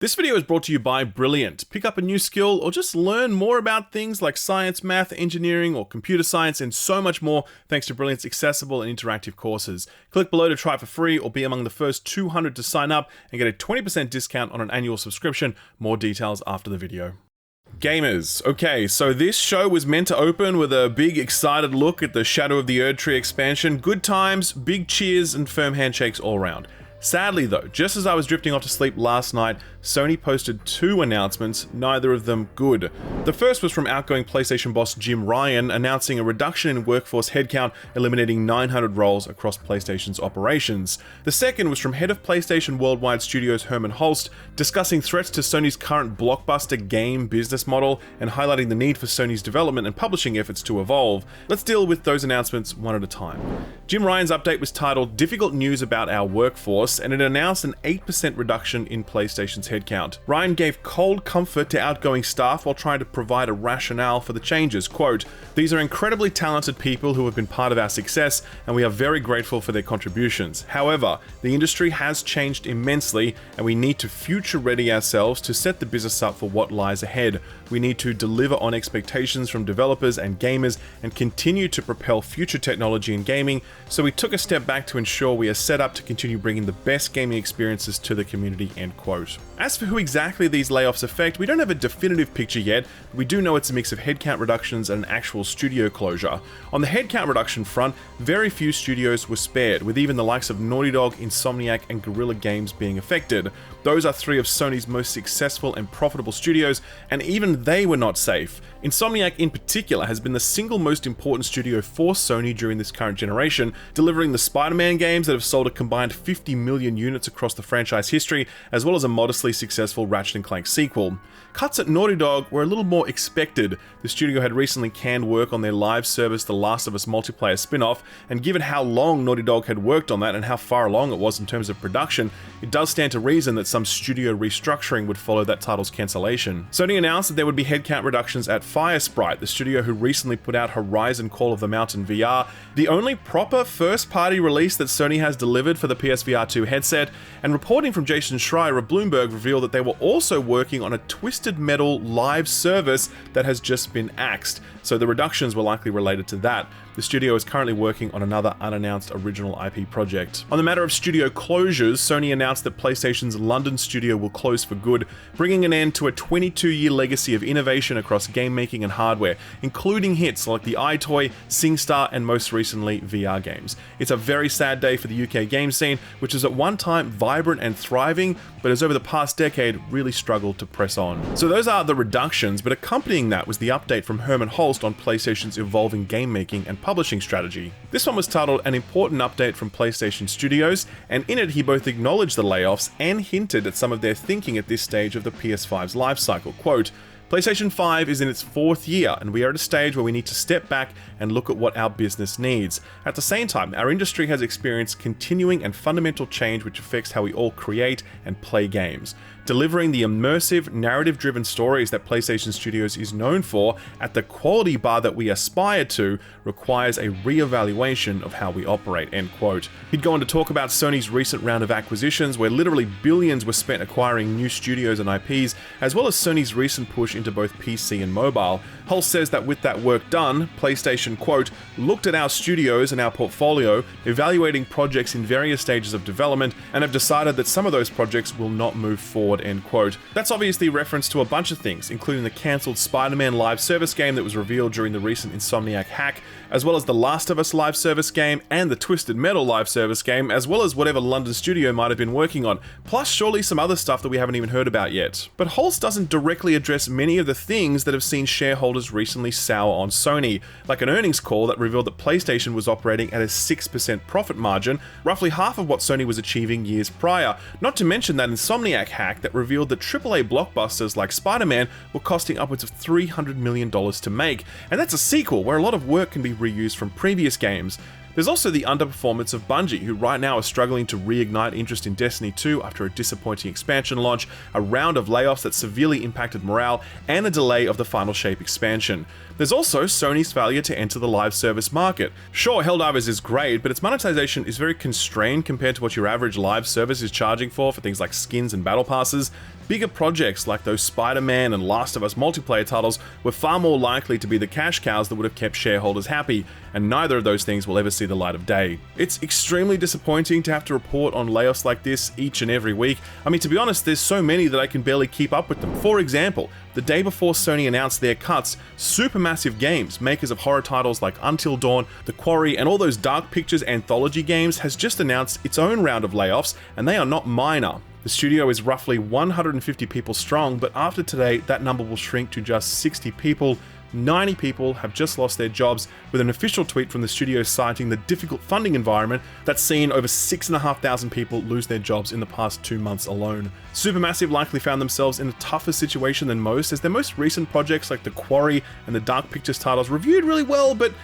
This video is brought to you by Brilliant. Pick up a new skill or just learn more about things like science, math, engineering, or computer science, and so much more thanks to Brilliant's accessible and interactive courses. Click below to try it for free or be among the first 200 to sign up and get a 20% discount on an annual subscription. More details after the video. Gamers. Okay, so this show was meant to open with a big excited look at the Shadow of the Erdtree expansion. Good times, big cheers, and firm handshakes all around. Sadly though, just as I was drifting off to sleep last night, Sony posted two announcements, neither of them good. The first was from outgoing PlayStation boss Jim Ryan announcing a reduction in workforce headcount, eliminating 900 roles across PlayStation's operations. The second was from head of PlayStation Worldwide Studios Hermen Hulst, discussing threats to Sony's current blockbuster game business model and highlighting the need for Sony's development and publishing efforts to evolve. Let's deal with those announcements one at a time. Jim Ryan's update was titled "Difficult News About Our Workforce," and it announced an 8% reduction in PlayStation's headcount. Ryan gave cold comfort to outgoing staff while trying to provide a rationale for the changes. Quote, "These are incredibly talented people who have been part of our success, and we are very grateful for their contributions. However, the industry has changed immensely, and we need to future-ready ourselves to set the business up for what lies ahead. We need to deliver on expectations from developers and gamers and continue to propel future technology in gaming, so we took a step back to ensure we are set up to continue bringing the best gaming experiences to the community," end quote. As for who exactly these layoffs affect, we don't have a definitive picture yet, but we do know it's a mix of headcount reductions and an actual studio closure. On the headcount reduction front, very few studios were spared, with even the likes of Naughty Dog, Insomniac, and Guerrilla Games being affected. Those are three of Sony's most successful and profitable studios, and even they were not safe. Insomniac in particular has been the single most important studio for Sony during this current generation, delivering the Spider-Man games that have sold a combined 50 million units across the franchise history, as well as a modestly successful Ratchet & Clank sequel. Cuts at Naughty Dog were a little more expected. The studio had recently canned work on their live service The Last of Us multiplayer spin-off, and given how long Naughty Dog had worked on that and how far along it was in terms of production, it does stand to reason that some studio restructuring would follow that title's cancellation. Sony announced that there would be headcount reductions at Firesprite, the studio who recently put out Horizon Call of the Mountain VR, the only proper first-party release that Sony has delivered for the PSVR 2 headset, and reporting from Jason Schreier of Bloomberg revealed that they were also working on a Twisted Metal live service that has just been axed, so the reductions were likely related to that. The studio is currently working on another unannounced original IP project. On the matter of studio closures, Sony announced that PlayStation's London studio will close for good, bringing an end to a 22-year legacy of innovation across game making and hardware, including hits like the iToy, SingStar, and most recently VR games. It's a very sad day for the UK game scene, which is at one time vibrant and thriving, but has over the past decade really struggled to press on. So those are the reductions, but accompanying that was the update from Hermen Hulst on PlayStation's evolving game making and publishing strategy. This one was titled "An Important Update from PlayStation Studios," and in it he both acknowledged the layoffs and hinted at some of their thinking at this stage of the PS5's lifecycle. Quote, "PlayStation 5 is in its fourth year, and we are at a stage where we need to step back and look at what our business needs. At the same time, our industry has experienced continuing and fundamental change which affects how we all create and play games. Delivering the immersive, narrative-driven stories that PlayStation Studios is known for at the quality bar that we aspire to requires a re-evaluation of how we operate," end quote. He'd go on to talk about Sony's recent round of acquisitions, where literally billions were spent acquiring new studios and IPs, as well as Sony's recent push into both PC and mobile. Hull says that with that work done, PlayStation, quote, "looked at our studios and our portfolio, evaluating projects in various stages of development, and have decided that some of those projects will not move forward," end quote. That's obviously reference to a bunch of things, including the cancelled Spider-Man live service game that was revealed during the recent Insomniac hack, as well as the Last of Us live service game and the Twisted Metal live service game, as well as whatever London studio might have been working on, plus surely some other stuff that we haven't even heard about yet. But Holst doesn't directly address many of the things that have seen shareholders recently sour on Sony, like an earnings call that revealed that PlayStation was operating at a 6% profit margin, roughly half of what Sony was achieving years prior, not to mention that Insomniac hack that revealed that AAA blockbusters like Spider-Man were costing upwards of $300 million to make, and that's a sequel where a lot of work can be reused from previous games. There's also the underperformance of Bungie, who right now are struggling to reignite interest in Destiny 2 after a disappointing expansion launch, a round of layoffs that severely impacted morale, and a delay of the Final Shape expansion. There's also Sony's failure to enter the live service market. Sure, Helldivers is great, but its monetization is very constrained compared to what your average live service is charging for things like skins and battle passes. Bigger projects like those Spider-Man and Last of Us multiplayer titles were far more likely to be the cash cows that would have kept shareholders happy, and neither of those things will ever see the light of day. It's extremely disappointing to have to report on layoffs like this each and every week. I mean, to be honest, there's so many that I can barely keep up with them. For example, the day before Sony announced their cuts, Supermassive Games, makers of horror titles like Until Dawn, The Quarry, and all those Dark Pictures anthology games, has just announced its own round of layoffs, and they are not minor. The studio is roughly 150 people strong, but after today, that number will shrink to just 60 people. 90 people have just lost their jobs, with an official tweet from the studio citing the difficult funding environment that's seen over 6,500 people lose their jobs in the past 2 months alone. Supermassive likely found themselves in a tougher situation than most, as their most recent projects like The Quarry and the Dark Pictures titles reviewed really well, but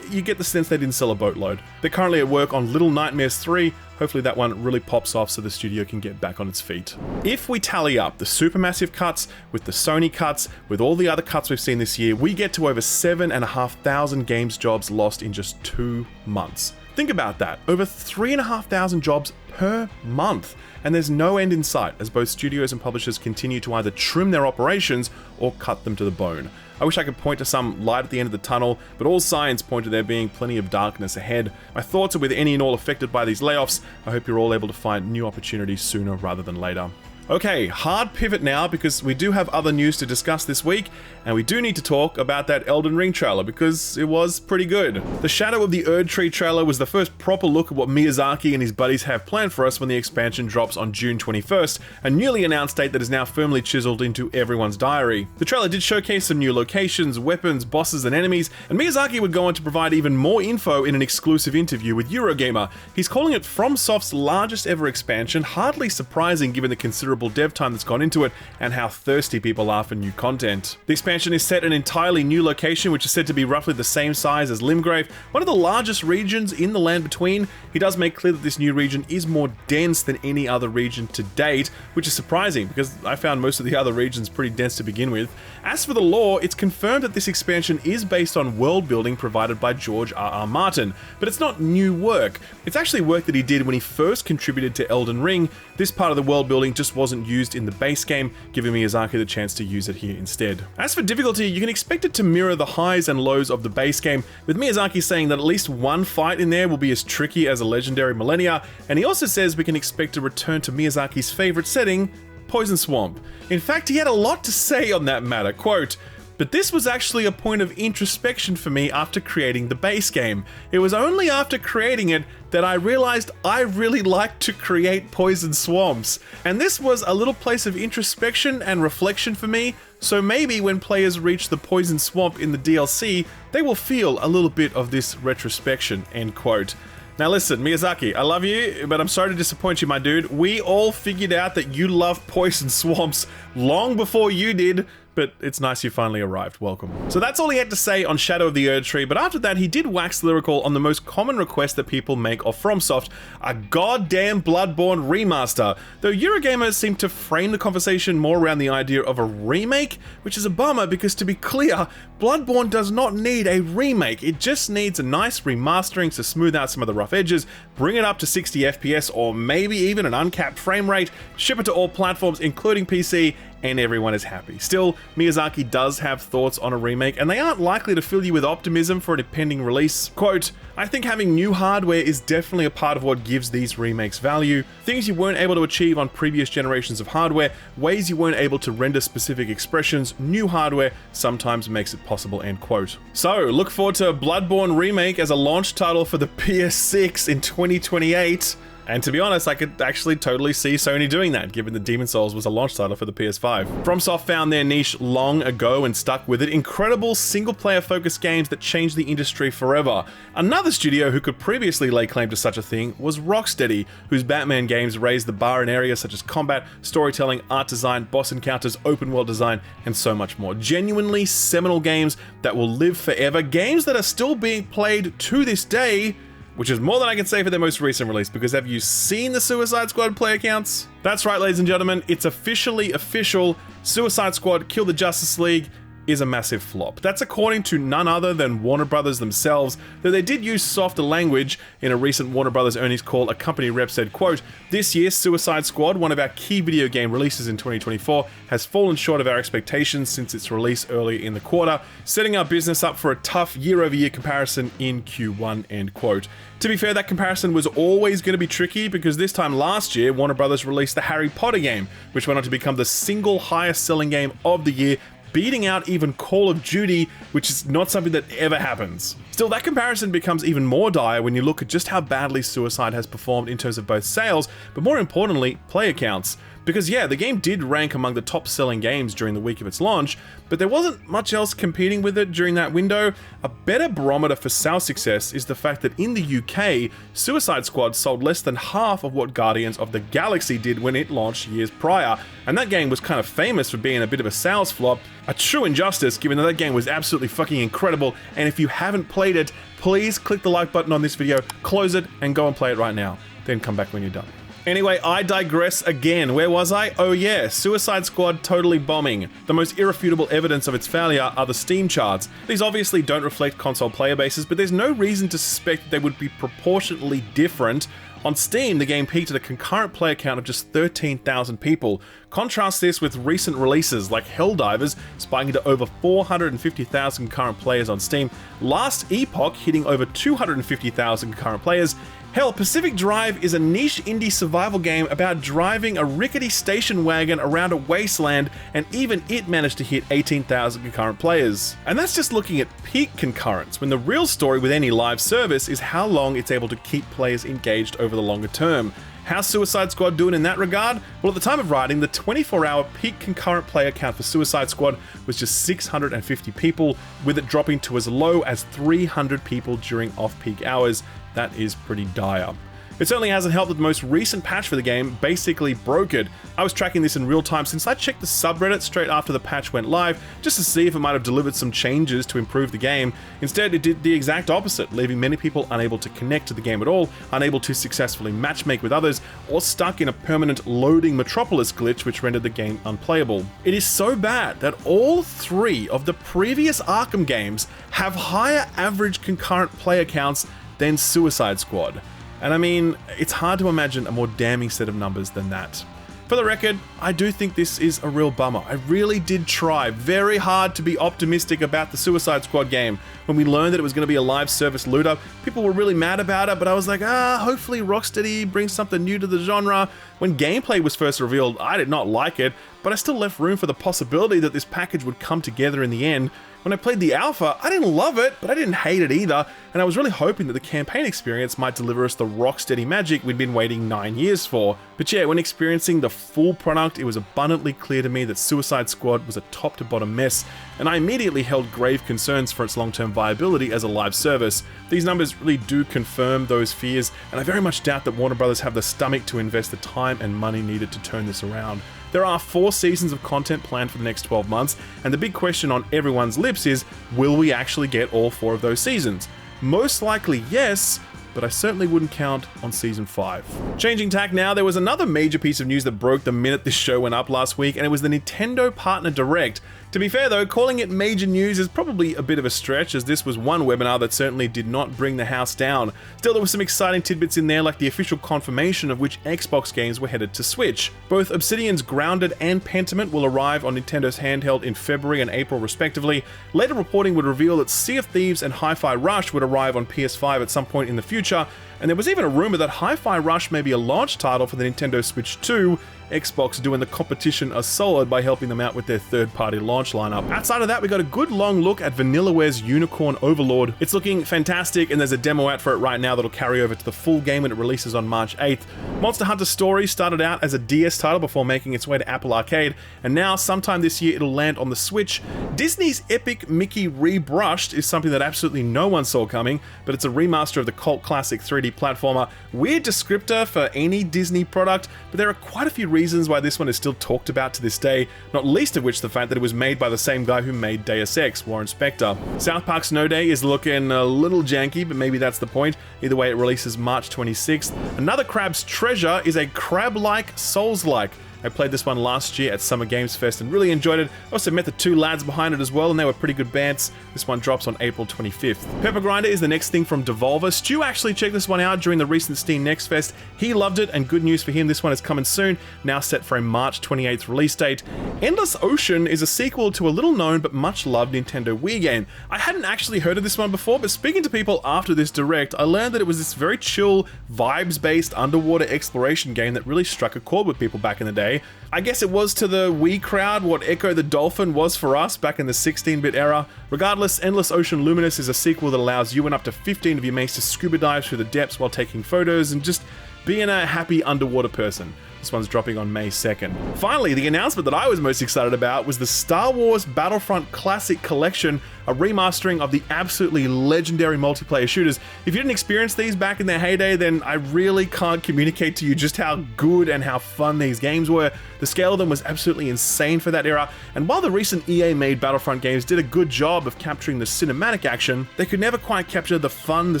you get the sense they didn't sell a boatload. They're currently at work on Little Nightmares 3, hopefully that one really pops off so the studio can get back on its feet. If we tally up the Supermassive cuts with the Sony cuts, with all the other cuts we've seen this year, we get to over 7,500 games jobs lost in just 2 months. Think about that, over 3,500 jobs per month. And there's no end in sight as both studios and publishers continue to either trim their operations or cut them to the bone. I wish I could point to some light at the end of the tunnel, but all signs point to there being plenty of darkness ahead. My thoughts are with any and all affected by these layoffs. I hope you're all able to find new opportunities sooner rather than later. Okay, hard pivot now because we do have other news to discuss this week, and we do need to talk about that Elden Ring trailer because it was pretty good. The Shadow of the Erdtree trailer was the first proper look at what Miyazaki and his buddies have planned for us when the expansion drops on June 21st, a newly announced date that is now firmly chiseled into everyone's diary. The trailer did showcase some new locations, weapons, bosses, and enemies, and Miyazaki would go on to provide even more info in an exclusive interview with Eurogamer. He's calling it FromSoft's largest ever expansion, hardly surprising given the considerable dev time that's gone into it and how thirsty people are for new content. The expansion is set in an entirely new location, which is said to be roughly the same size as Limgrave, one of the largest regions in the Land Between. He does make clear that this new region is more dense than any other region to date, which is surprising because I found most of the other regions pretty dense to begin with. As for the lore, it's confirmed that this expansion is based on world building provided by George R.R. Martin, but it's not new work. It's actually work that he did when he first contributed to Elden Ring. This part of the world building just wasn't used in the base game, giving Miyazaki the chance to use it here instead. As for difficulty, you can expect it to mirror the highs and lows of the base game, with Miyazaki saying that at least one fight in there will be as tricky as a legendary Millennia, and he also says we can expect a return to Miyazaki's favorite setting, Poison Swamp. In fact, he had a lot to say on that matter, quote, "But this was actually a point of introspection for me after creating the base game. It was only after creating it that I realized I really like to create poison swamps. And this was a little place of introspection and reflection for me, so maybe when players reach the poison swamp in the DLC, they will feel a little bit of this retrospection," end quote. Now listen, Miyazaki, I love you, but I'm sorry to disappoint you, my dude. We all figured out that you love poison swamps long before you did, but it's nice you finally arrived. Welcome. So that's all he had to say on Shadow of the Erdtree, but after that he did wax lyrical on the most common request that people make of FromSoft, a goddamn Bloodborne remaster. Though Eurogamer seemed to frame the conversation more around the idea of a remake, which is a bummer because, to be clear, Bloodborne does not need a remake. It just needs a nice remastering to smooth out some of the rough edges, bring it up to 60 FPS or maybe even an uncapped frame rate, ship it to all platforms including PC, and everyone is happy. Still, Miyazaki does have thoughts on a remake, and they aren't likely to fill you with optimism for an impending release. Quote, "I think having new hardware is definitely a part of what gives these remakes value. Things you weren't able to achieve on previous generations of hardware, ways you weren't able to render specific expressions, new hardware sometimes makes it possible," end quote. So, look forward to Bloodborne Remake as a launch title for the PS6 in 2028. And to be honest, I could actually totally see Sony doing that, given that Demon's Souls was a launch title for the PS5. FromSoft found their niche long ago and stuck with it. Incredible single-player focused games that changed the industry forever. Another studio who could previously lay claim to such a thing was Rocksteady, whose Batman games raised the bar in areas such as combat, storytelling, art design, boss encounters, open world design, and so much more. Genuinely seminal games that will live forever, games that are still being played to this day. which is more than I can say for their most recent release, because have you seen the Suicide Squad player counts? That's right, ladies and gentlemen, it's officially official. Suicide Squad Kill the Justice League is a massive flop. That's according to none other than Warner Brothers themselves, though they did use softer language. In a recent Warner Brothers earnings call, a company rep said, quote, "This year, Suicide Squad, one of our key video game releases in 2024, has fallen short of our expectations since its release early in the quarter, setting our business up for a tough year-over-year comparison in Q1, end quote. To be fair, that comparison was always going to be tricky because this time last year, Warner Brothers released the Harry Potter game, which went on to become the single highest selling game of the year, beating out even Call of Duty, which is not something that ever happens. Still, that comparison becomes even more dire when you look at just how badly Suicide has performed in terms of both sales, but more importantly, player counts. Because yeah, the game did rank among the top selling games during the week of its launch, but there wasn't much else competing with it during that window. A better barometer for sales success is the fact that in the UK, Suicide Squad sold less than half of what Guardians of the Galaxy did when it launched years prior, and that game was kind of famous for being a bit of a sales flop. A true injustice, given that that game was absolutely fucking incredible, and if you haven't played it, please click the like button on this video, close it, and go and play it right now. Then come back when you're done. Anyway, I digress again. Where was I? Oh yeah, Suicide Squad totally bombing. The most irrefutable evidence of its failure are the Steam charts. These obviously don't reflect console player bases, but there's no reason to suspect that they would be proportionately different. On Steam, the game peaked at a concurrent player count of just 13,000 people. Contrast this with recent releases like Helldivers, spiking to over 450,000 concurrent players on Steam. Last Epoch hitting over 250,000 concurrent players. Hell, Pacific Drive is a niche indie survival game about driving a rickety station wagon around a wasteland, and even it managed to hit 18,000 concurrent players. And that's just looking at peak concurrence, when the real story with any live service is how long it's able to keep players engaged over the longer term. How's Suicide Squad doing in that regard? Well, at the time of writing, the 24-hour peak concurrent player count for Suicide Squad was just 650 people, with it dropping to as low as 300 people during off-peak hours. That is pretty dire. It certainly hasn't helped that the most recent patch for the game basically broke it. I was tracking this in real time since I checked the subreddit straight after the patch went live, just to see if it might have delivered some changes to improve the game. Instead, it did the exact opposite, leaving many people unable to connect to the game at all, unable to successfully matchmake with others, or stuck in a permanent loading Metropolis glitch which rendered the game unplayable. It is so bad that all three of the previous Arkham games have higher average concurrent player counts than Suicide Squad. And I mean, it's hard to imagine a more damning set of numbers than that. For the record, I do think this is a real bummer. I really did try very hard to be optimistic about the Suicide Squad game. When we learned that it was going to be a live service loot-up, people were really mad about it, but I was like, hopefully Rocksteady brings something new to the genre. When gameplay was first revealed, I did not like it, but I still left room for the possibility that this package would come together in the end. When I played the alpha, I didn't love it, but I didn't hate it either, and I was really hoping that the campaign experience might deliver us the Rocksteady magic we'd been waiting 9 years for. But yeah, when experiencing the full product, it was abundantly clear to me that Suicide Squad was a top to bottom mess, and I immediately held grave concerns for its long-term viability as a live service. These numbers really do confirm those fears, and I very much doubt that Warner Brothers have the stomach to invest the time and money needed to turn this around. There are 4 seasons of content planned for the next 12 months, and the big question on everyone's lips is, will we actually get all 4 of those seasons? Most likely yes, but I certainly wouldn't count on Season 5. Changing tack now, there was another major piece of news that broke the minute this show went up last week, and it was the Nintendo Partner Direct. To be fair though, calling it major news is probably a bit of a stretch, as this was one webinar that certainly did not bring the house down. Still, there were some exciting tidbits in there, like the official confirmation of which Xbox games were headed to Switch. Both Obsidian's Grounded and Pentiment will arrive on Nintendo's handheld in February and April respectively. Later reporting would reveal that Sea of Thieves and Hi-Fi Rush would arrive on PS5 at some point in the future, and there was even a rumor that Hi-Fi Rush may be a launch title for the Nintendo Switch 2, Xbox doing the competition a solid by helping them out with their third-party launch lineup. Outside of that, we got a good long look at Vanillaware's Unicorn Overlord. It's looking fantastic, and there's a demo out for it right now that'll carry over to the full game when it releases on March 8th. Monster Hunter Stories started out as a DS title before making its way to Apple Arcade, and now sometime this year it'll land on the Switch. Disney's Epic Mickey Rebrushed is something that absolutely no one saw coming, but it's a remaster of the cult classic 3D platformer. Weird descriptor for any Disney product, but there are quite a few reasons why this one is still talked about to this day, not least of which the fact that it was made by the same guy who made Deus Ex, Warren Spector. South Park Snow Day is looking a little janky, but maybe that's the point. Either way, it releases March 26th. Another Crab's Treasure is a crab-like, Souls-like. I played this one last year at Summer Games Fest and really enjoyed it. I also met the two lads behind it as well, and they were pretty good bands. This one drops on April 25th. Pepper Grinder is the next thing from Devolver. Stu actually checked this one out during the recent Steam Next Fest. He loved it, and good news for him, this one is coming soon, now set for a March 28th release date. Endless Ocean is a sequel to a little-known but much-loved Nintendo Wii game. I hadn't actually heard of this one before, but speaking to people after this direct, I learned that it was this very chill, vibes-based underwater exploration game that really struck a chord with people back in the day. I guess it was to the Wii crowd what Echo the Dolphin was for us back in the 16-bit era. Regardless, Endless Ocean Luminous is a sequel that allows you and up to 15 of your mates to scuba dive through the depths while taking photos and just being a happy underwater person. This one's dropping on May 2nd. Finally, the announcement that I was most excited about was the Star Wars Battlefront Classic Collection, a remastering of the absolutely legendary multiplayer shooters. If you didn't experience these back in their heyday, then I really can't communicate to you just how good and how fun these games were. The scale of them was absolutely insane for that era, and while the recent EA-made Battlefront games did a good job of capturing the cinematic action, they could never quite capture the fun the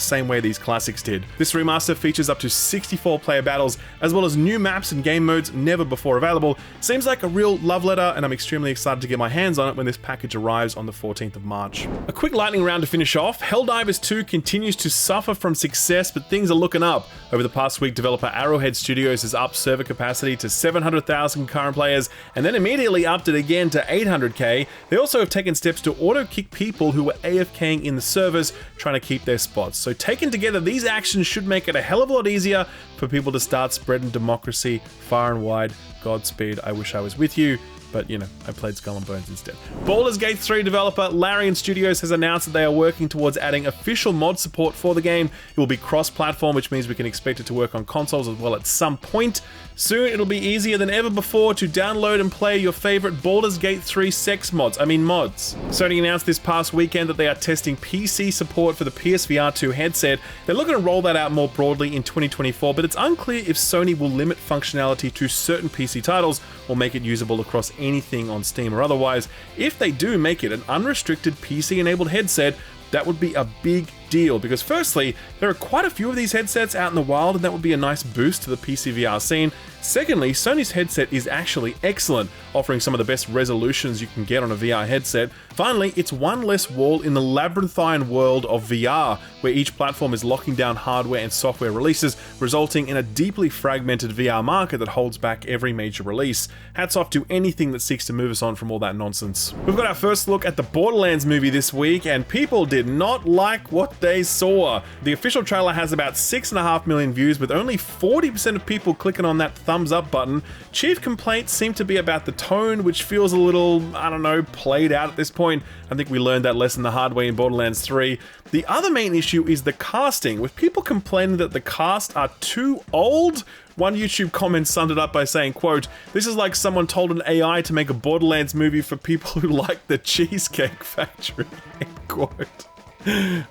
same way these classics did. This remaster features up to 64 player battles, as well as new maps and game modes never before available. Seems like a real love letter, and I'm extremely excited to get my hands on it when this package arrives on the 14th of March. A quick lightning round to finish off. Helldivers 2 continues to suffer from success, but things are looking up. Over the past week, developer Arrowhead Studios has upped server capacity to 700,000 current players, and then immediately upped it again to 800k. They also have taken steps to auto-kick people who were AFKing in the servers, trying to keep their spots. So taken together, these actions should make it a hell of a lot easier for people to start spreading democracy far and wide. Godspeed, I wish I was with you. But, you know, I played Skull and Bones instead. Baldur's Gate 3 developer Larian Studios has announced that they are working towards adding official mod support for the game. It will be cross-platform, which means we can expect it to work on consoles as well at some point. Soon, it'll be easier than ever before to download and play your favorite Baldur's Gate 3 mods. Sony announced this past weekend that they are testing PC support for the PSVR 2 headset. They're looking to roll that out more broadly in 2024, but it's unclear if Sony will limit functionality to certain PC titles or make it usable across anything on Steam or otherwise. If they do make it an unrestricted PC-enabled headset, that would be a big deal, because firstly, there are quite a few of these headsets out in the wild, and that would be a nice boost to the PC VR scene. Secondly, Sony's headset is actually excellent, offering some of the best resolutions you can get on a VR headset. Finally, it's one less wall in the labyrinthine world of VR, where each platform is locking down hardware and software releases, resulting in a deeply fragmented VR market that holds back every major release. Hats off to anything that seeks to move us on from all that nonsense. We've got our first look at the Borderlands movie this week, and people did not like what they saw. The official trailer has about 6.5 million views, with only 40% of people clicking on that thumbs up button. Chief complaints seem to be about the tone, which feels a little, I don't know, played out at this point. I think we learned that lesson the hard way in Borderlands 3. The other main issue is the casting, with people complaining that the cast are too old. One YouTube comment summed it up by saying, quote, "This is like someone told an AI to make a Borderlands movie for people who like the Cheesecake Factory," end quote.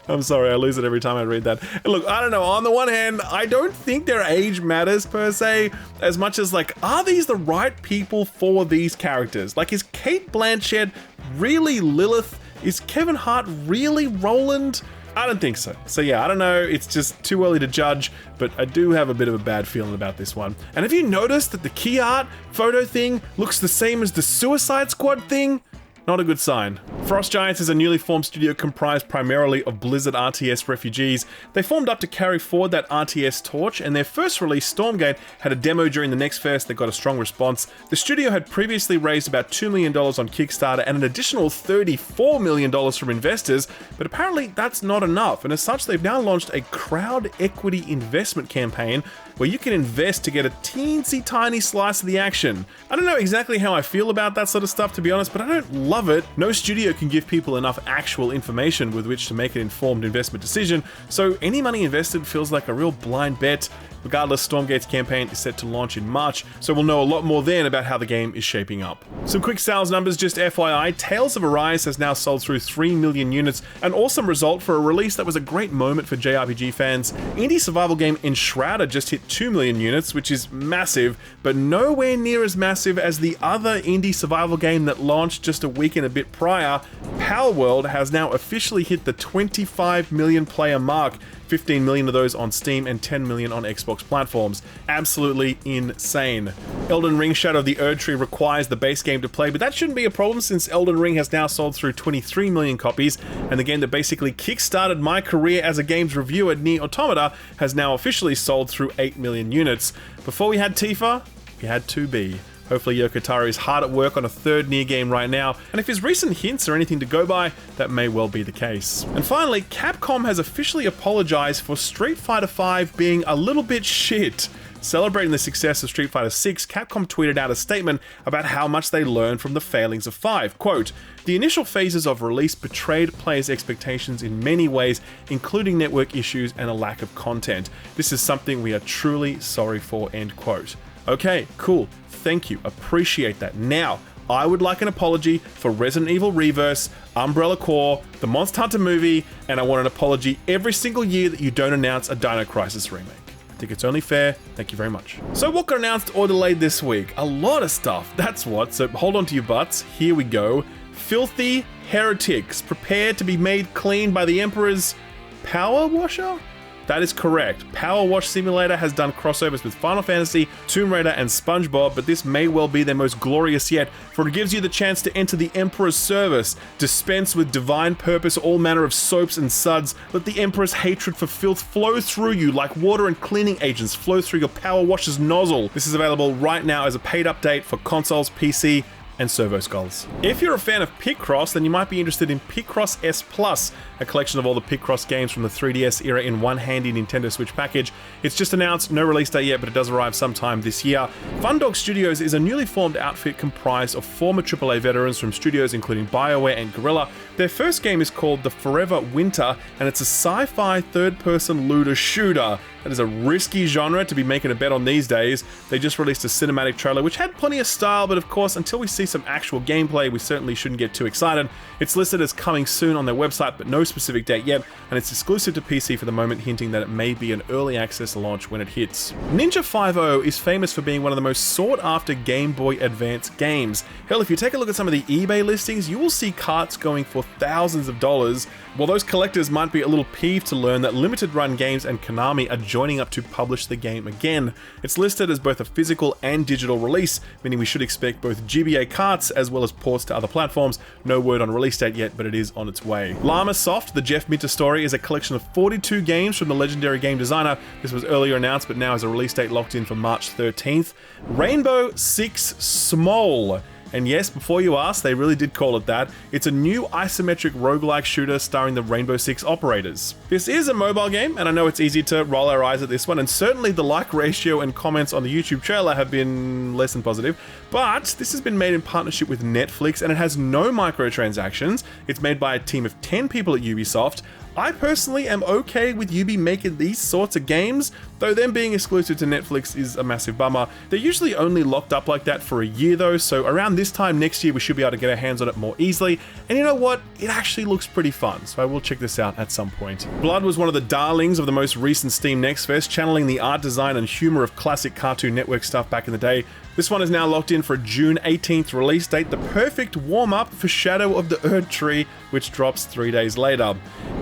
I'm sorry, I lose it every time I read that. And look, I don't know, on the one hand, I don't think their age matters per se, as much as like, are these the right people for these characters? Like, is Cate Blanchett really Lilith? Is Kevin Hart really Roland? I don't think so. So yeah, I don't know, it's just too early to judge, but I do have a bit of a bad feeling about this one. And have you noticed that the key art photo thing looks the same as the Suicide Squad thing? Not a good sign. Frost Giants is a newly formed studio comprised primarily of Blizzard RTS refugees. They formed up to carry forward that RTS torch, and their first release, Stormgate, had a demo during the Next Fest that got a strong response. The studio had previously raised about $2 million on Kickstarter and an additional $34 million from investors, but apparently that's not enough, and as such they've now launched a crowd equity investment campaign where you can invest to get a teensy tiny slice of the action. I don't know exactly how I feel about that sort of stuff, to be honest, but I don't love it. No studio can give people enough actual information with which to make an informed investment decision, so any money invested feels like a real blind bet. Regardless, Stormgate's campaign is set to launch in March, so we'll know a lot more then about how the game is shaping up. Some quick sales numbers, just FYI, Tales of Arise has now sold through 3 million units, an awesome result for a release that was a great moment for JRPG fans. Indie survival game Enshrouded just hit 2 million units, which is massive, but nowhere near as massive as the other indie survival game that launched just a week and a bit prior. Palworld has now officially hit the 25 million player mark, 15 million of those on Steam and 10 million on Xbox platforms. Absolutely insane. Elden Ring Shadow of the Erdtree requires the base game to play, but that shouldn't be a problem since Elden Ring has now sold through 23 million copies, and the game that basically kickstarted my career as a games reviewer, Nier Automata, has now officially sold through 8 million units. Before we had Tifa, we had 2B. Hopefully Yoko Taro is hard at work on a third Nier game right now, and if his recent hints are anything to go by, that may well be the case. And finally, Capcom has officially apologized for Street Fighter V being a little bit shit. Celebrating the success of Street Fighter VI, Capcom tweeted out a statement about how much they learned from the failings of 5. Quote, "The initial phases of release betrayed players' expectations in many ways, including network issues and a lack of content. This is something we are truly sorry for," end quote. Okay, cool. Thank you. Appreciate that. Now, I would like an apology for Resident Evil Reverse, Umbrella Corps, the Monster Hunter movie, and I want an apology every single year that you don't announce a Dino Crisis remake. I think it's only fair. Thank you very much. So what got announced or delayed this week? A lot of stuff, that's what. So hold on to your butts. Here we go. Filthy Heretics, prepared to be made clean by the Emperor's power washer? That is correct. Power Wash Simulator has done crossovers with Final Fantasy, Tomb Raider, and SpongeBob, but this may well be their most glorious yet, for it gives you the chance to enter the Emperor's service, dispense with divine purpose all manner of soaps and suds, let the Emperor's hatred for filth flow through you like water and cleaning agents flow through your Power Washer's nozzle. This is available right now as a paid update for consoles, PC, and Servo Skulls. If you're a fan of Picross, then you might be interested in Picross S Plus, a collection of all the Picross games from the 3DS era in one handy Nintendo Switch package. It's just announced, no release date yet, but it does arrive sometime this year. Fundog Studios is a newly formed outfit comprised of former AAA veterans from studios including BioWare and Guerrilla. Their first game is called The Forever Winter, and it's a sci-fi third-person looter shooter. That is a risky genre to be making a bet on these days. They just released a cinematic trailer which had plenty of style, but of course, until we see some actual gameplay, we certainly shouldn't get too excited. It's listed as coming soon on their website, but no specific date yet, and it's exclusive to PC for the moment, hinting that it may be an early access launch when it hits. Ninja 5.0 is famous for being one of the most sought-after Game Boy Advance games. Hell, if you take a look at some of the eBay listings, you will see carts going for thousands of dollars. While those collectors might be a little peeved to learn that Limited Run Games and Konami are joining up to publish the game again. It's listed as both a physical and digital release, meaning we should expect both GBA carts as well as ports to other platforms. No word on release date yet, but it is on its way. Llamasoft, the Jeff Minter story, is a collection of 42 games from the legendary game designer. This was earlier announced, but now has a release date locked in for March 13th. Rainbow Six Small. And yes, before you ask, they really did call it that. It's a new isometric roguelike shooter starring the Rainbow Six operators. This is a mobile game, and I know it's easy to roll our eyes at this one, and certainly the like ratio and comments on the YouTube trailer have been less than positive, but this has been made in partnership with Netflix, and it has no microtransactions. It's made by a team of 10 people at Ubisoft. I personally am okay with Ubi making these sorts of games, though them being exclusive to Netflix is a massive bummer. They're usually only locked up like that for a year though, so around this time next year we should be able to get our hands on it more easily, and you know what? It actually looks pretty fun, so I will check this out at some point. Blood was one of the darlings of the most recent Steam Next Fest, channeling the art design and humor of classic Cartoon Network stuff back in the day. This one is now locked in for a June 18th release date, the perfect warm-up for Shadow of the Erdtree, which drops 3 days later.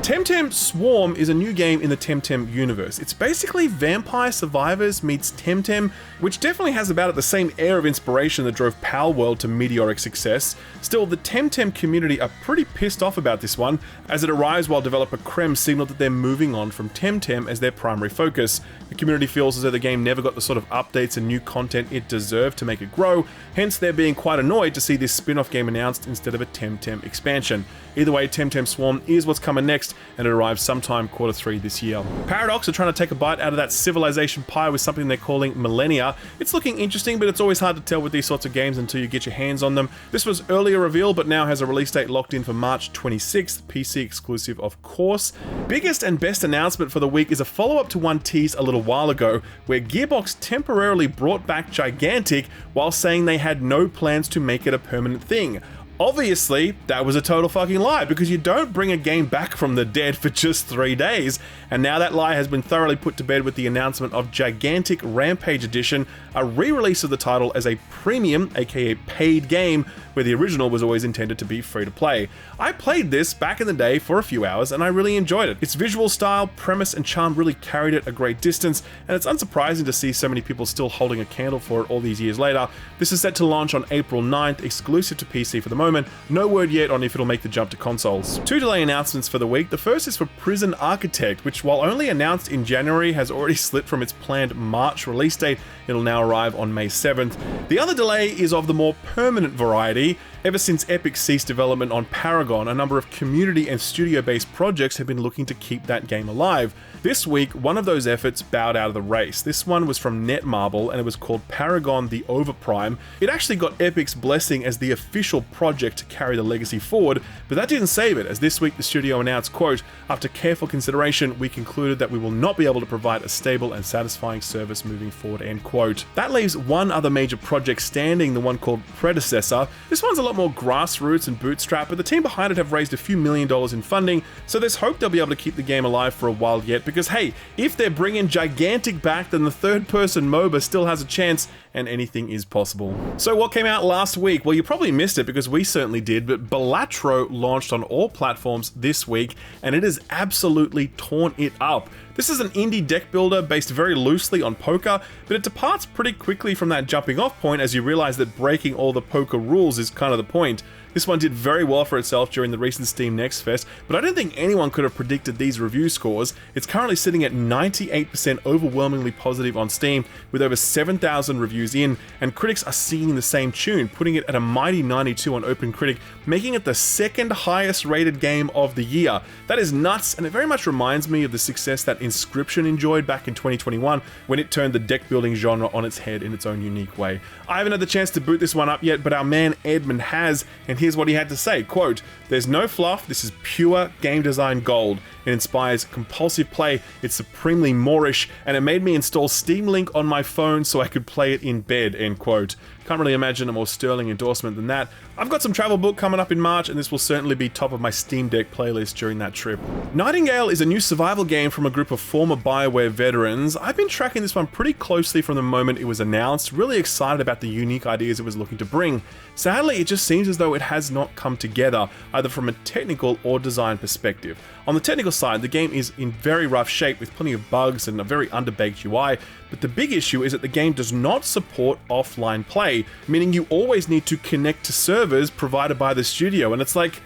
Temp Swarm is a new game in the Temtem universe. It's basically Vampire Survivors meets Temtem, which definitely has about it the same air of inspiration that drove Palworld to meteoric success. Still, the Temtem community are pretty pissed off about this one, as it arrives while developer Krem signaled that they're moving on from Temtem as their primary focus. The community feels as though the game never got the sort of updates and new content it deserved to make it grow, hence they're being quite annoyed to see this spin-off game announced instead of a Temtem expansion. Either way, Temtem Swarm is what's coming next, released, and it arrives sometime Q3 this year. Paradox are trying to take a bite out of that civilization pie with something they're calling Millennia. It's looking interesting, but it's always hard to tell with these sorts of games until you get your hands on them. This was earlier revealed, but now has a release date locked in for March 26th, PC exclusive of course. Biggest and best announcement for the week is a follow-up to one teased a little while ago, where Gearbox temporarily brought back Gigantic while saying they had no plans to make it a permanent thing. Obviously, that was a total fucking lie, because you don't bring a game back from the dead for just 3 days, and now that lie has been thoroughly put to bed with the announcement of Gigantic Rampage Edition, a re-release of the title as a premium, aka paid game, where the original was always intended to be free to play. I played this back in the day for a few hours, and I really enjoyed it. Its visual style, premise, and charm really carried it a great distance, and it's unsurprising to see so many people still holding a candle for it all these years later. This is set to launch on April 9th, exclusive to PC for the moment. No word yet on if it'll make the jump to consoles. 2 delay announcements for the week. The first is for Prison Architect, which while only announced in January has already slipped from its planned March release date. It'll now arrive on May 7th. The other delay is of the more permanent variety. Ever since Epoch ceased development on Paragon, a number of community and studio-based projects have been looking to keep that game alive. This week, one of those efforts bowed out of the race. This one was from Netmarble, and it was called Paragon the Overprime. It actually got Epoch's blessing as the official project to carry the legacy forward, but that didn't save it, as this week the studio announced, quote, "After careful consideration, we concluded that we will not be able to provide a stable and satisfying service moving forward," end quote. That leaves one other major project standing, the one called Predecessor. This one's a lot more grassroots and bootstrap, but the team behind it have raised a few $1 million in funding, so there's hope they'll be able to keep the game alive for a while yet, because hey, if they're bringing Gigantic back, then the third-person MOBA still has a chance, and anything is possible. So what came out last week? Well, you probably missed it because we certainly did, but Batro launched on all platforms this week, and it has absolutely torn it up. This is an indie deck builder based very loosely on poker, but it departs pretty quickly from that jumping off point as you realize that breaking all the poker rules is kind of the point. This one did very well for itself during the recent Steam Next Fest, but I don't think anyone could have predicted these review scores. It's currently sitting at 98% overwhelmingly positive on Steam, with over 7,000 reviews in, and critics are singing the same tune, putting it at a mighty 92 on OpenCritic, making it the second highest rated game of the year. That is nuts, and it very much reminds me of the success that Inscription enjoyed back in 2021, when it turned the deck building genre on its head in its own unique way. I haven't had the chance to boot this one up yet, but our man Edmond has, and here's what he had to say, quote, "There's no fluff, this is pure game design gold. It inspires compulsive play, it's supremely Moorish, and it made me install Steam Link on my phone so I could play it in bed," end quote. Can't really imagine a more sterling endorsement than that. I've got some travel book coming up in March, and this will certainly be top of my Steam Deck playlist during that trip. Nightingale is a new survival game from a group of former BioWare veterans. I've been tracking this one pretty closely from the moment it was announced, really excited about the unique ideas it was looking to bring. Sadly, it just seems as though it has not come together, either from a technical or design perspective. On the technical side, the game is in very rough shape with plenty of bugs and a very underbaked UI, but the big issue is that the game does not support offline play, meaning you always need to connect to servers provided by the studio, and it's like,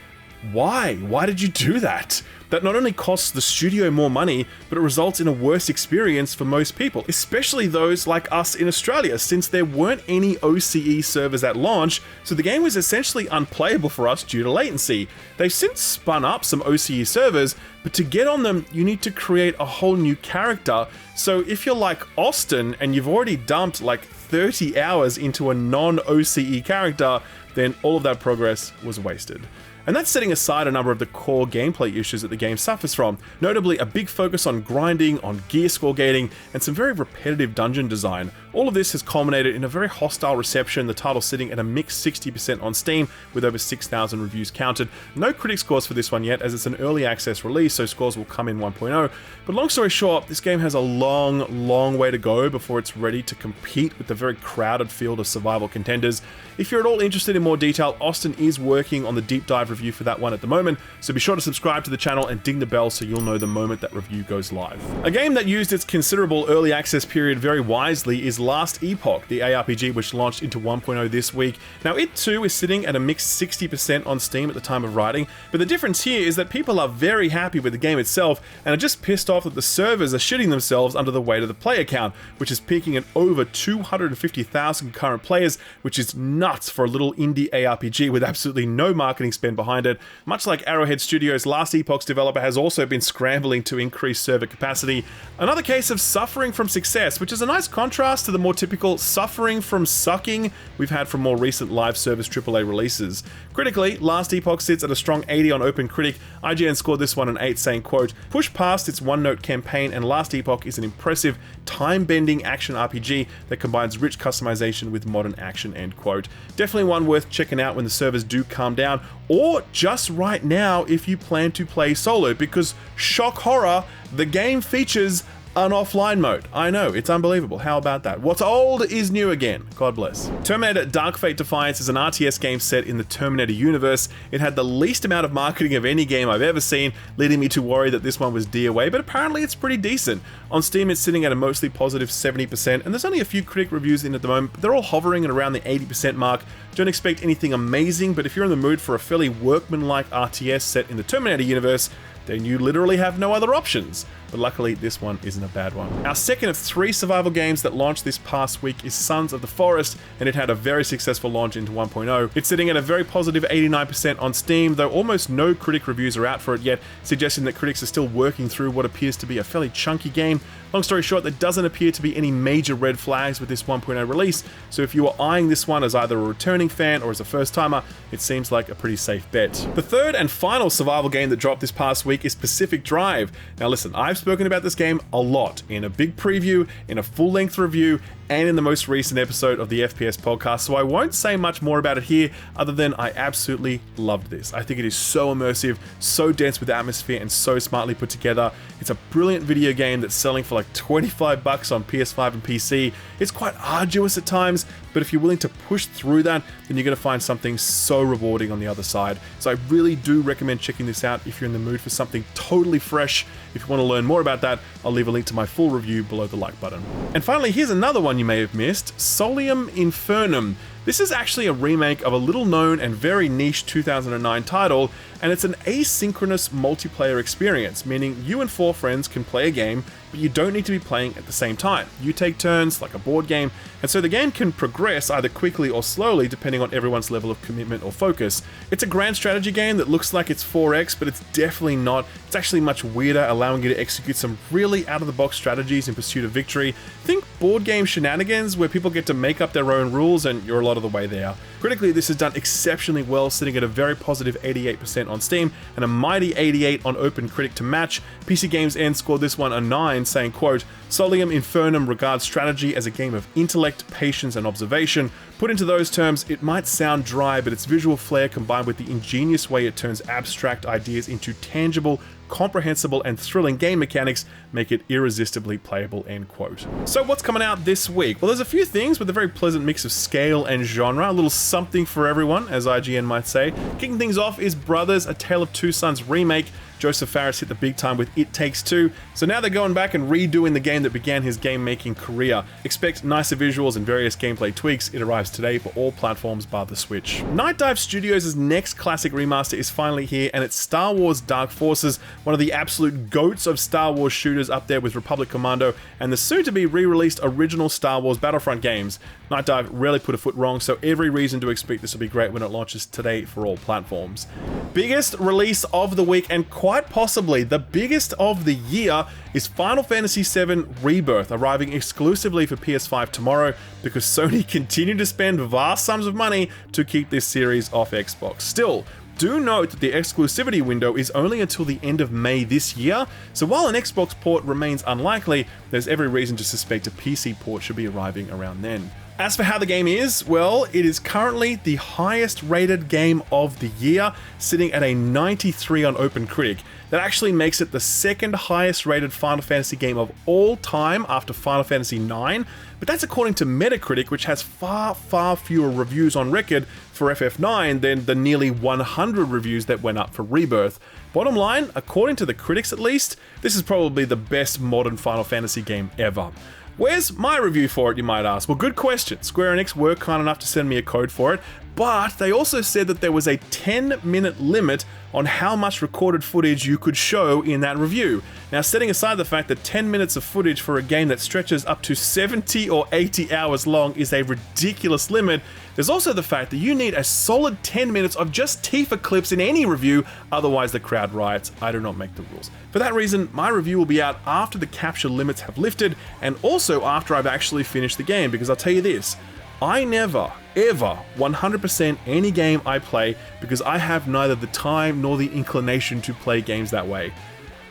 why? Why did you do that? That not only costs the studio more money, but it results in a worse experience for most people, especially those like us in Australia, since there weren't any OCE servers at launch, so the game was essentially unplayable for us due to latency. They've since spun up some OCE servers, but to get on them, you need to create a whole new character. So if you're like Austin and you've already dumped like 30 hours into a non-OCE character, then all of that progress was wasted. And that's setting aside a number of the core gameplay issues that the game suffers from, notably a big focus on grinding, on gear score gating, and some very repetitive dungeon design. All of this has culminated in a very hostile reception, the title sitting at a mixed 60% on Steam, with over 6,000 reviews counted. No critic scores for this one yet, as it's an early access release, so scores will come in 1.0. But long story short, this game has a long way to go before it's ready to compete with the very crowded field of survival contenders. If you're at all interested in more detail, Austin is working on the deep dive review for that one at the moment, so be sure to subscribe to the channel and ding the bell so you'll know the moment that review goes live. A game that used its considerable early access period very wisely is Last Epoch, the ARPG which launched into 1.0 this week. Now it too is sitting at a mixed 60% on Steam at the time of writing, but the difference here is that people are very happy with the game itself and are just pissed off that the servers are shitting themselves under the weight of the player count, which is peaking at over 250,000 current players, which is nuts for a little indie ARPG with absolutely no marketing spend behind behind it. Much like Arrowhead Studios, Last Epoch's developer has also been scrambling to increase server capacity. Another case of suffering from success, which is a nice contrast to the more typical suffering from sucking we've had from more recent live service AAA releases. Critically, Last Epoch sits at a strong 80 on OpenCritic. IGN scored this one an 8, saying, quote, "Push past its one-note campaign, and Last Epoch is an impressive, time-bending action RPG that combines rich customization with modern action," end quote. Definitely one worth checking out when the servers do calm down, or just right now if you plan to play solo, because shock horror, the game features an offline mode. I know, it's unbelievable. How about that? What's old is new again. God bless. Terminator Dark Fate Defiance is an RTS game set in the Terminator universe. It had the least amount of marketing of any game I've ever seen, leading me to worry that this one was DOA, but apparently it's pretty decent. On Steam, it's sitting at a mostly positive 70%, and there's only a few critic reviews in at the moment, but they're all hovering at around the 80% mark. Don't expect anything amazing, but if you're in the mood for a fairly workmanlike RTS set in the Terminator universe, then you literally have no other options. But luckily, this one isn't a bad one. Our second of 3 survival games that launched this past week is Sons of the Forest, and it had a very successful launch into 1.0. It's sitting at a very positive 89% on Steam, though almost no critic reviews are out for it yet, suggesting that critics are still working through what appears to be a fairly chunky game. Long story short, there doesn't appear to be any major red flags with this 1.0 release, so if you are eyeing this one as either a returning fan or as a first-timer, it seems like a pretty safe bet. The third and final survival game that dropped this past week is Pacific Drive. Now listen, I've spoken about this game a lot in a big preview, in a full-length review, and in the most recent episode of the FPS podcast, so I won't say much more about it here other than I absolutely loved this. I think it is so immersive, so dense with atmosphere, and so smartly put together. It's a brilliant video game that's selling for like $25 on PS5 and PC. It's quite arduous at times, but if you're willing to push through that, then you're going to find something so rewarding on the other side. So I really do recommend checking this out if you're in the mood for something totally fresh. If you want to learn more about that, I'll leave a link to my full review below the like button. And finally, here's another one you may have missed, Solum Infinium. This is actually a remake of a little known and very niche 2009 title, and it's an asynchronous multiplayer experience, meaning you and 4 friends can play a game, but you don't need to be playing at the same time. You take turns, like a board game, and so the game can progress either quickly or slowly depending on everyone's level of commitment or focus. It's a grand strategy game that looks like it's 4X, but it's definitely not. It's actually much weirder, allowing you to execute some really out-of-the-box strategies in pursuit of victory. Think board game shenanigans where people get to make up their own rules, and you're a lot of the way there. Critically, this is done exceptionally well, sitting at a very positive 88% on Steam and a mighty 88 on OpenCritic to match. PC Games End scored this one a 9, saying, quote, "Solum Infinium regards strategy as a game of intellect, patience, and observation. Put into those terms, it might sound dry, but its visual flair combined with the ingenious way it turns abstract ideas into tangible, comprehensible, and thrilling game mechanics make it irresistibly playable," end quote. So what's coming out this week? Well, there's a few things with a very pleasant mix of scale and genre, a little something for everyone, as IGN might say. Kicking things off is Brothers, A Tale of Two Sons remake. Joseph Fares hit the big time with It Takes Two, so now they're going back and redoing the game that began his game-making career. Expect nicer visuals and various gameplay tweaks. It arrives today for all platforms bar the Switch. Night Dive Studios' next classic remaster is finally here, and it's Star Wars Dark Forces, one of the absolute goats of Star Wars shooters, up there with Republic Commando and the soon-to-be re-released original Star Wars Battlefront games. Night Dive rarely put a foot wrong, so every reason to expect this will be great when it launches today for all platforms. Biggest release of the week, and quite possibly the biggest of the year, is Final Fantasy VII Rebirth, arriving exclusively for PS5 tomorrow because Sony continued to spend vast sums of money to keep this series off Xbox. Still, do note that the exclusivity window is only until the end of May this year, so while an Xbox port remains unlikely, there's every reason to suspect a PC port should be arriving around then. As for how the game is, well, it is currently the highest rated game of the year, sitting at a 93 on OpenCritic. That actually makes it the second highest rated Final Fantasy game of all time after Final Fantasy IX, but that's according to Metacritic, which has far fewer reviews on record for FF9 than the nearly 100 reviews that went up for Rebirth. Bottom line, according to the critics at least, this is probably the best modern Final Fantasy game ever. Where's my review for it, you might ask? Well, good question. Square Enix were kind enough to send me a code for it, but they also said that there was a 10-minute limit on how much recorded footage you could show in that review. Now, setting aside the fact that 10 minutes of footage for a game that stretches up to 70 or 80 hours long is a ridiculous limit, There's also the fact that you need a solid 10 minutes of just Tifa clips in any review, otherwise the crowd riots. I do not make the rules. For that reason, my review will be out after the capture limits have lifted, and also after I've actually finished the game, because I'll tell you this, I never, ever 100% any game I play because I have neither the time nor the inclination to play games that way.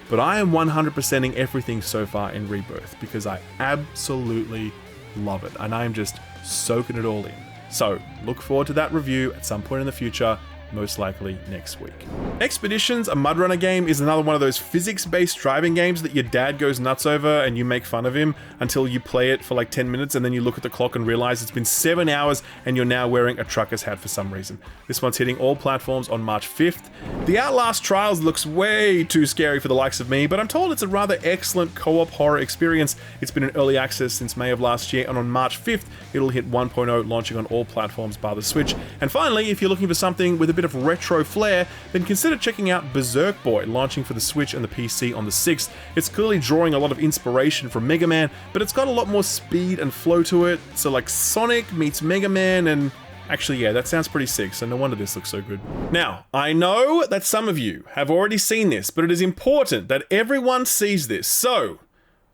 But I am 100%ing everything so far in Rebirth because I absolutely love it, and I'm just soaking it all in. So, look forward to that review at some point in the future, most likely next week. Expeditions, a mud runner game, is another one of those physics-based driving games that your dad goes nuts over and you make fun of him until you play it for like 10 minutes and then you look at the clock and realize it's been 7 hours and you're now wearing a trucker's hat for some reason. This one's hitting all platforms on March 5th. The Outlast Trials looks way too scary for the likes of me, but I'm told it's a rather excellent co-op horror experience. It's been in early access since May of last year, and on March 5th, it'll hit 1.0, launching on all platforms bar the Switch. And finally, if you're looking for something with a bit of retro flair, then consider checking out Berserk Boy, launching for the Switch and the PC on the 6th. It's clearly drawing a lot of inspiration from Mega Man, but it's got a lot more speed and flow to it, so like Sonic meets Mega Man, and actually, yeah, that sounds pretty sick, so no wonder this looks so good. Now, I know that some of you have already seen this, but it is important that everyone sees this, so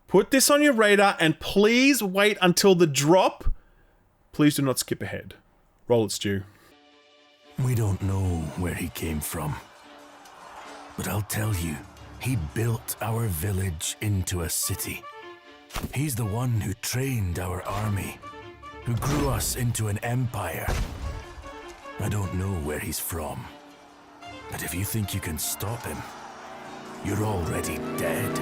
put this on your radar and please wait until the drop. Please do not skip ahead. Roll it, Stu. We don't know where he came from, but I'll tell you, he built our village into a city. He's the one who trained our army, who grew us into an empire. I don't know where he's from, but if you think you can stop him, you're already dead.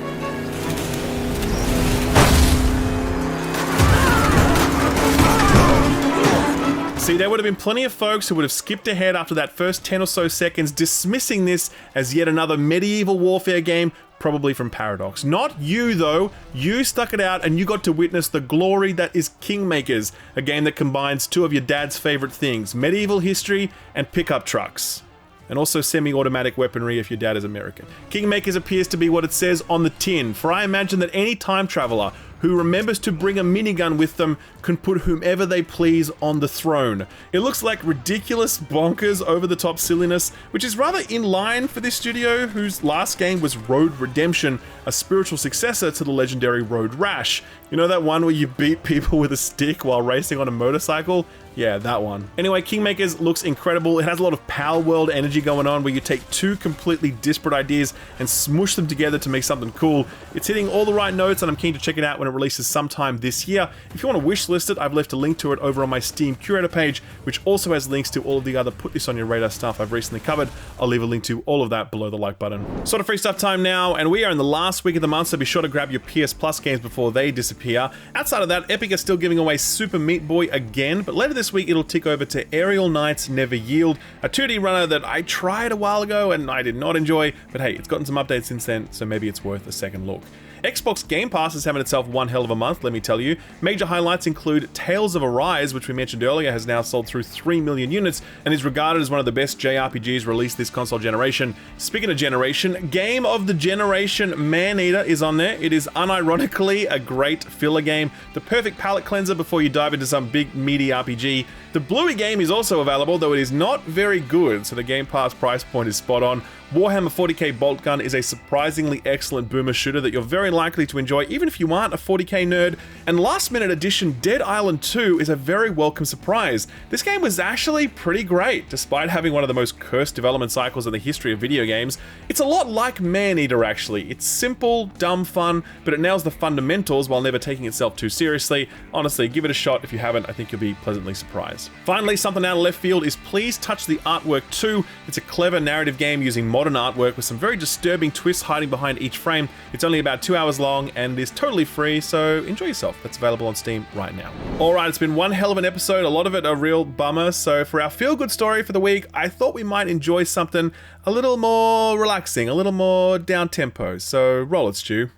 See, there would have been plenty of folks who would have skipped ahead after that first 10 or so seconds, dismissing this as yet another medieval warfare game, probably from Paradox. Not you, though. You stuck it out and you got to witness the glory that is Kingmakers, a game that combines two of your dad's favorite things, medieval history and pickup trucks. And also semi-automatic weaponry if your dad is American. Kingmakers appears to be what it says on the tin, for I imagine that any time traveler who remembers to bring a minigun with them can put whomever they please on the throne. It looks like ridiculous, bonkers, over-the-top silliness, which is rather in line for this studio, whose last game was Road Redemption, a spiritual successor to the legendary Road Rash. You know that one where you beat people with a stick while racing on a motorcycle? Yeah, that one. Anyway, Kingmakers looks incredible. It has a lot of Power World energy going on where you take two completely disparate ideas and smush them together to make something cool. It's hitting all the right notes and I'm keen to check it out when it releases sometime this year. If you want to wishlist it, I've left a link to it over on my Steam Curator page, which also has links to all of the other Put This On Your Radar stuff I've recently covered. I'll leave a link to all of that below the like button. Sort of free stuff time now, and we are in the last week of the month, so be sure to grab your PS Plus games before they disappear. Outside of that, Epic are still giving away Super Meat Boy again, but later this week it'll tick over to Aerial Knights Never Yield, a 2D runner that I tried a while ago and I did not enjoy, but hey, it's gotten some updates since then, so maybe it's worth a second look. Xbox Game Pass is having itself one hell of a month, let me tell you. Major highlights include Tales of Arise, which we mentioned earlier has now sold through 3 million units and is regarded as one of the best JRPGs released this console generation. Speaking of generation, Game of the Generation Maneater is on there. It is unironically a great filler game, the perfect palate cleanser before you dive into some big meaty RPG. The Bluey game is also available, though it is not very good, so the Game Pass price point is spot on. Warhammer 40k Bolt Gun is a surprisingly excellent boomer shooter that you're very likely to enjoy even if you aren't a 40k nerd. And last minute addition Dead Island 2 is a very welcome surprise. This game was actually pretty great, despite having one of the most cursed development cycles in the history of video games. It's a lot like Maneater actually. It's simple, dumb fun, but it nails the fundamentals while never taking itself too seriously. Honestly, give it a shot if you haven't, I think you'll be pleasantly surprised. Finally, something out of left field is Please Touch the Artwork 2. It's a clever narrative game using modern artwork with some very disturbing twists hiding behind each frame. It's only about 2 hours long and is totally free, so enjoy yourself. That's available on Steam right now. Alright, it's been one hell of an episode, a lot of it a real bummer, so for our feel-good story for the week, I thought we might enjoy something a little more relaxing, a little more down-tempo, so roll it, Stu.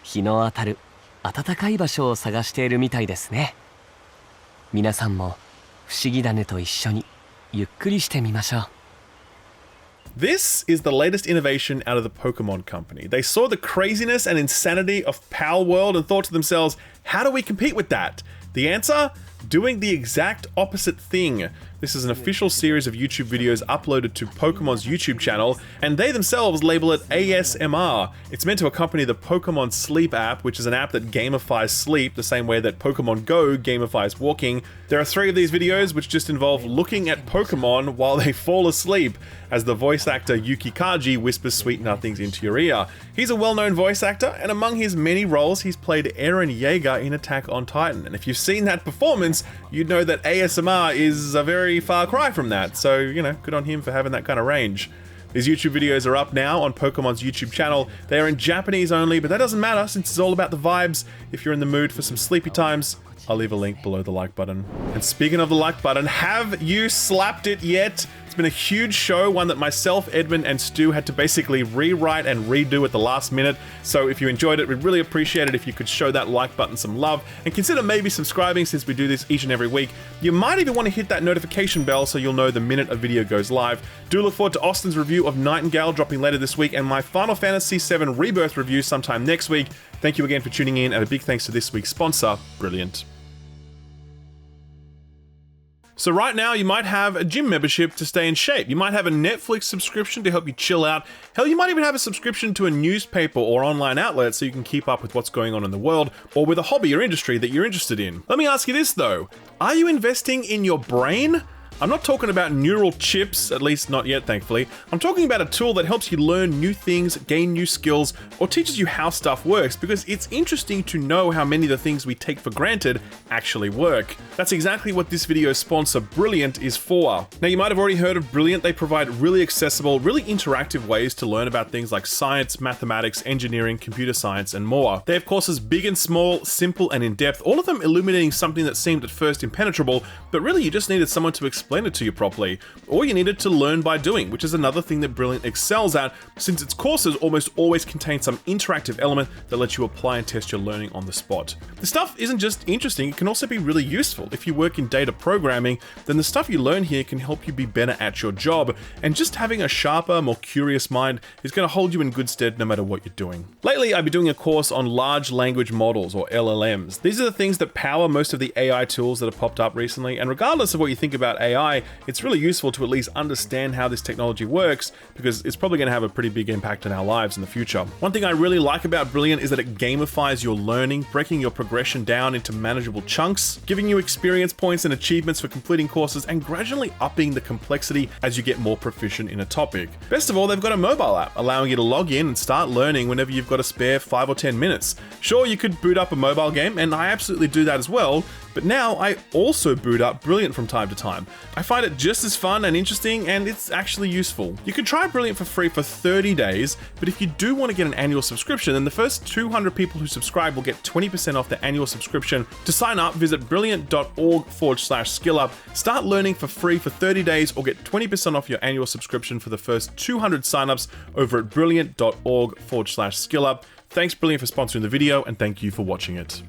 日の当たる暖かい場所を探しているみたいですね。皆さんも不思議種と一緒にゆっくりしてみましょう。 This is the latest innovation out of the Pokemon company. They saw the craziness and insanity of Power World and thought to themselves, how do we compete with that? The answer? Doing the exact opposite thing. This is an official series of YouTube videos uploaded to Pokemon's YouTube channel, and they themselves label it ASMR. It's meant to accompany the Pokemon Sleep app, which is an app that gamifies sleep the same way that Pokemon Go gamifies walking. There are 3 of these videos which just involve looking at Pokemon while they fall asleep, as the voice actor Yuki Kaji whispers sweet nothings into your ear. He's a well-known voice actor, and among his many roles, he's played Eren Yeager in Attack on Titan. And if you've seen that performance, you'd know that ASMR is a very far cry from that, so, you know, good on him for having that kind of range. These YouTube videos are up now on Pokemon's YouTube channel. They are in Japanese only, but that doesn't matter since it's all about the vibes. If you're in the mood for some sleepy times, I'll leave a link below the like button. And speaking of the like button, have you slapped it yet? It's been a huge show, one that myself, Edmond, and Stu had to basically rewrite and redo at the last minute. So if you enjoyed it, we'd really appreciate it if you could show that like button some love and consider maybe subscribing since we do this each and every week. You might even want to hit that notification bell so you'll know the minute a video goes live. Do look forward to Austin's review of Nightingale dropping later this week and my Final Fantasy VII Rebirth review sometime next week. Thank you again for tuning in, and a big thanks to this week's sponsor, Brilliant. So right now, you might have a gym membership to stay in shape. You might have a Netflix subscription to help you chill out. Hell, you might even have a subscription to a newspaper or online outlet so you can keep up with what's going on in the world or with a hobby or industry that you're interested in. Let me ask you this though. Are you investing in your brain? I'm not talking about neural chips, at least not yet, thankfully. I'm talking about a tool that helps you learn new things, gain new skills, or teaches you how stuff works, because it's interesting to know how many of the things we take for granted actually work. That's exactly what this video's sponsor, Brilliant, is for. Now, you might have already heard of Brilliant. They provide really accessible, really interactive ways to learn about things like science, mathematics, engineering, computer science, and more. They have courses big and small, simple and in-depth, all of them illuminating something that seemed at first impenetrable, but really you just needed someone to explain it to you properly, or you needed to learn by doing, which is another thing that Brilliant excels at, since its courses almost always contain some interactive element that lets you apply and test your learning on the spot. The stuff isn't just interesting, it can also be really useful. If you work in data programming, then the stuff you learn here can help you be better at your job, and just having a sharper, more curious mind is going to hold you in good stead no matter what you're doing. Lately, I've been doing a course on large language models, or LLMs. These are the things that power most of the AI tools that have popped up recently, and regardless of what you think about AI, it's really useful to at least understand how this technology works, because it's probably going to have a pretty big impact on our lives in the future. One thing I really like about Brilliant is that it gamifies your learning, breaking your progression down into manageable chunks, giving you experience points and achievements for completing courses, and gradually upping the complexity as you get more proficient in a topic. Best of all, they've got a mobile app, allowing you to log in and start learning whenever you've got a spare 5 or 10 minutes. Sure, you could boot up a mobile game, and I absolutely do that as well, but now I also boot up Brilliant from time to time. I find it just as fun and interesting, and it's actually useful. You can try Brilliant for free for 30 days, but if you do want to get an annual subscription, then the first 200 people who subscribe will get 20% off their annual subscription. To sign up, visit brilliant.org/skillup, start learning for free for 30 days, or get 20% off your annual subscription for the first 200 signups over at brilliant.org/skillup. Thanks Brilliant for sponsoring the video, and thank you for watching it.